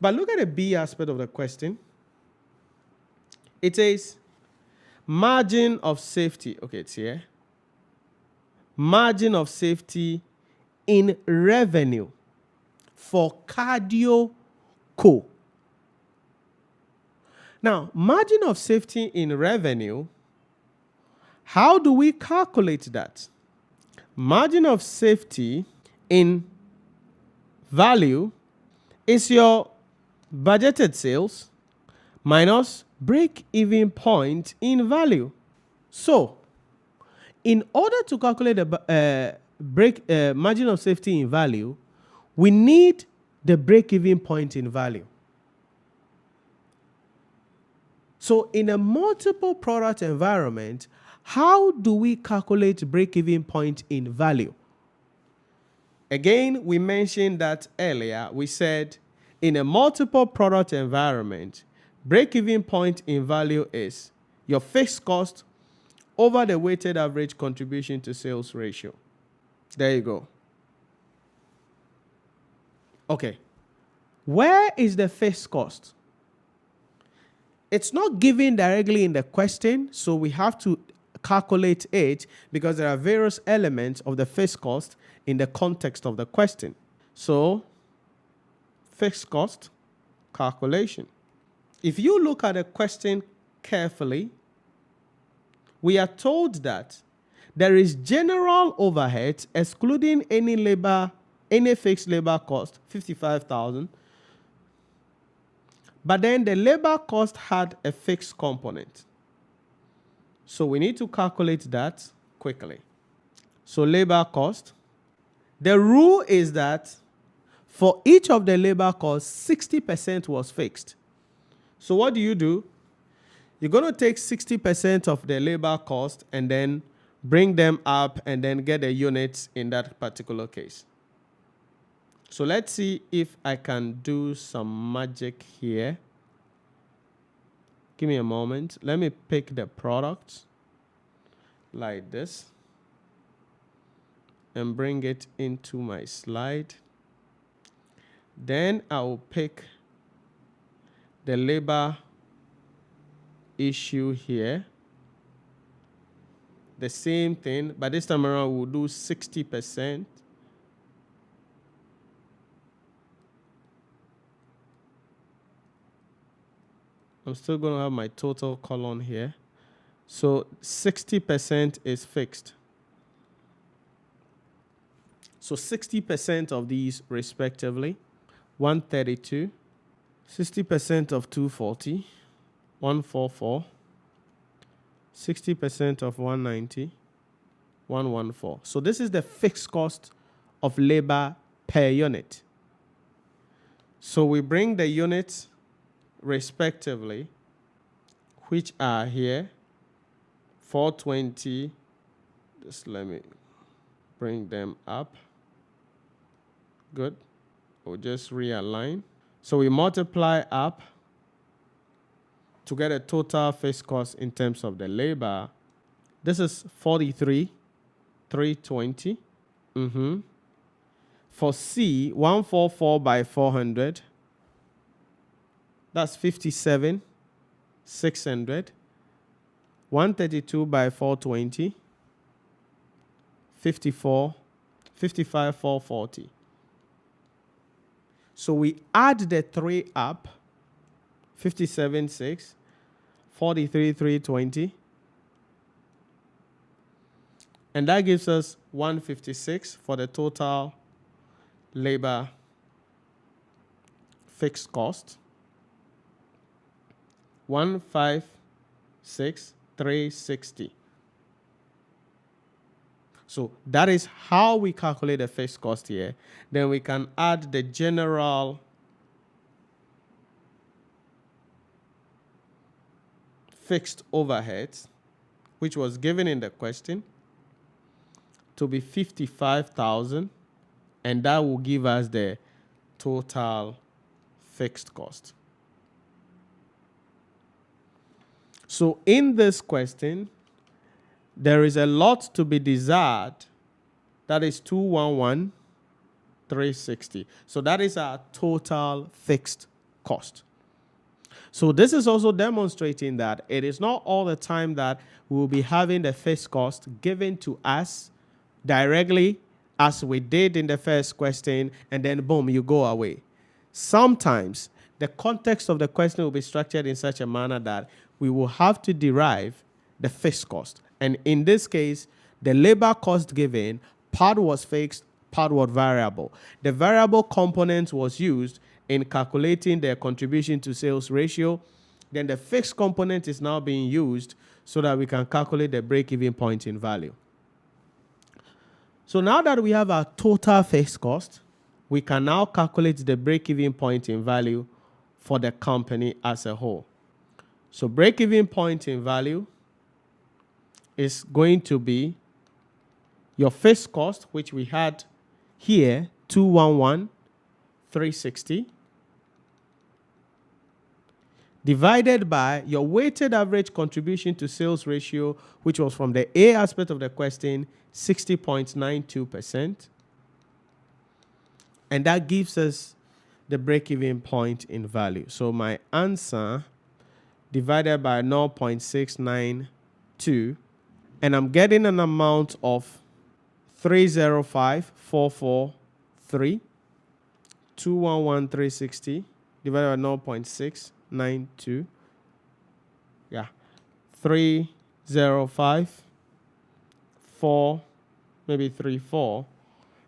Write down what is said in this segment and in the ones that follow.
But look at the B aspect of the question. It says margin of safety. Okay, it's here. Margin of safety in revenue for cardio co. Now, margin of safety in revenue, how do we calculate that? Margin of safety in value is your budgeted sales minus break-even point in value. So, in order to calculate the margin of safety in value, we need the break-even point in value. So, in a multiple product environment, how do we calculate break-even point in value? Again, we mentioned that earlier. We said in a multiple product environment, break-even point in value is your fixed cost over the weighted average contribution to sales ratio. There you go. Okay. Where is the fixed cost? It's not given directly in the question, so we have to calculate it because there are various elements of the fixed cost in the context of the question. So, fixed cost calculation. If you look at the question carefully, we are told that there is general overhead excluding any fixed labor cost, 55,000. But then the labor cost had a fixed component. So we need to calculate that quickly. So labor cost. The rule is that for each of the labor costs, 60% was fixed. So what do? You're going to take 60% of the labor cost and then bring them up and then get the units in that particular case. So let's see if I can do some magic here. Give me a moment. Let me pick the product like this and bring it into my slide. Then I will pick the labor issue here. The same thing, but this time around we'll do 60%. I'm still going to have my total column here. So 60% is fixed. So 60% of these respectively, 132, 60% of 240, 144, 60% of 190, 114. So this is the fixed cost of labor per unit. So we bring the units respectively, which are here, 420. Just let me bring them up. Good. We'll just realign. So we multiply up to get a total fixed cost in terms of the labor. This is 43,320. For C, 144 by 400. That's 57,600. 132 by 420. 55,440. So we add the 3 up, 57,600, 43,320. And that gives us 156 for the total labor fixed cost. 156,360. So that is how we calculate the fixed cost here. Then we can add the general fixed overheads, which was given in the question, to be 55,000, and that will give us the total fixed cost. So in this question, there is a lot to be desired. That is 211,360. So that is our total fixed cost. So this is also demonstrating that it is not all the time that we will be having the fixed cost given to us directly as we did in the first question, and then boom, you go away. Sometimes the context of the question will be structured in such a manner that we will have to derive the fixed cost. And in this case, the labor cost given, part was fixed, part was variable. The variable component was used in calculating the contribution to sales ratio. Then the fixed component is now being used so that we can calculate the break-even point in value. So now that we have our total fixed cost, we can now calculate the break-even point in value for the company as a whole. So break-even point in value is going to be your fixed cost, which we had here, 211,360, divided by your weighted average contribution to sales ratio, which was from the A aspect of the question, 60.92%. And that gives us the break-even point in value. So my answer divided by 0.692, and I'm getting an amount of 305,443, 211,360 divided by 0.692. Yeah, 305,4, maybe 34.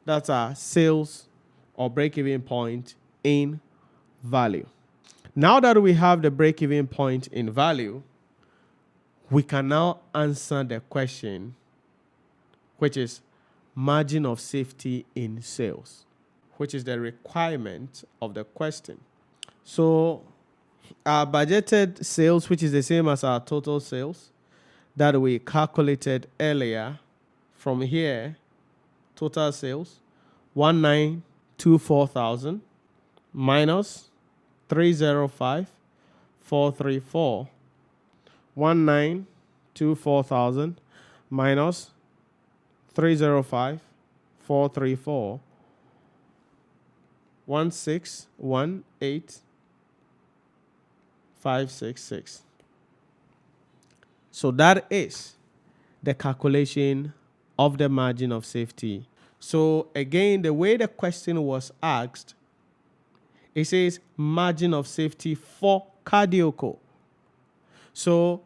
That's our sales or break-even point in value. Now that we have the break-even point in value, we can now answer the question, which is margin of safety in sales, which is the requirement of the question. So our budgeted sales, which is the same as our total sales that we calculated earlier, from here, total sales, 1,924,000 minus 305,434. 1,924,000 minus 305,434. 1,618,566. So that is the calculation of the margin of safety. So again, the way the question was asked, it says margin of safety for Cardiaco. So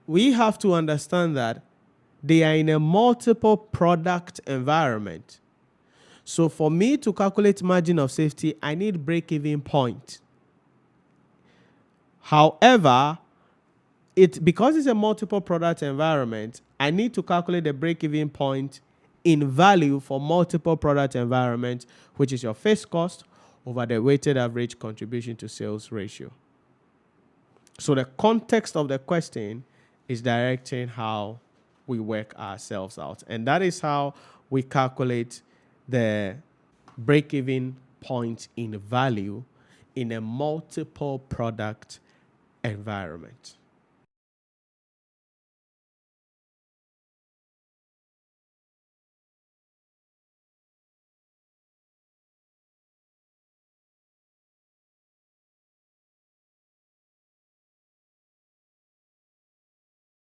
we have to understand that they are in a multiple product environment. So for me to calculate margin of safety, I need break-even point. However, because it's a multiple product environment, I need to calculate the break-even point in value for multiple product environments, which is your fixed cost over the weighted average contribution to sales ratio. So the context of the question is directing how we work ourselves out. And that is how we calculate the break-even point in value in a multiple product environment.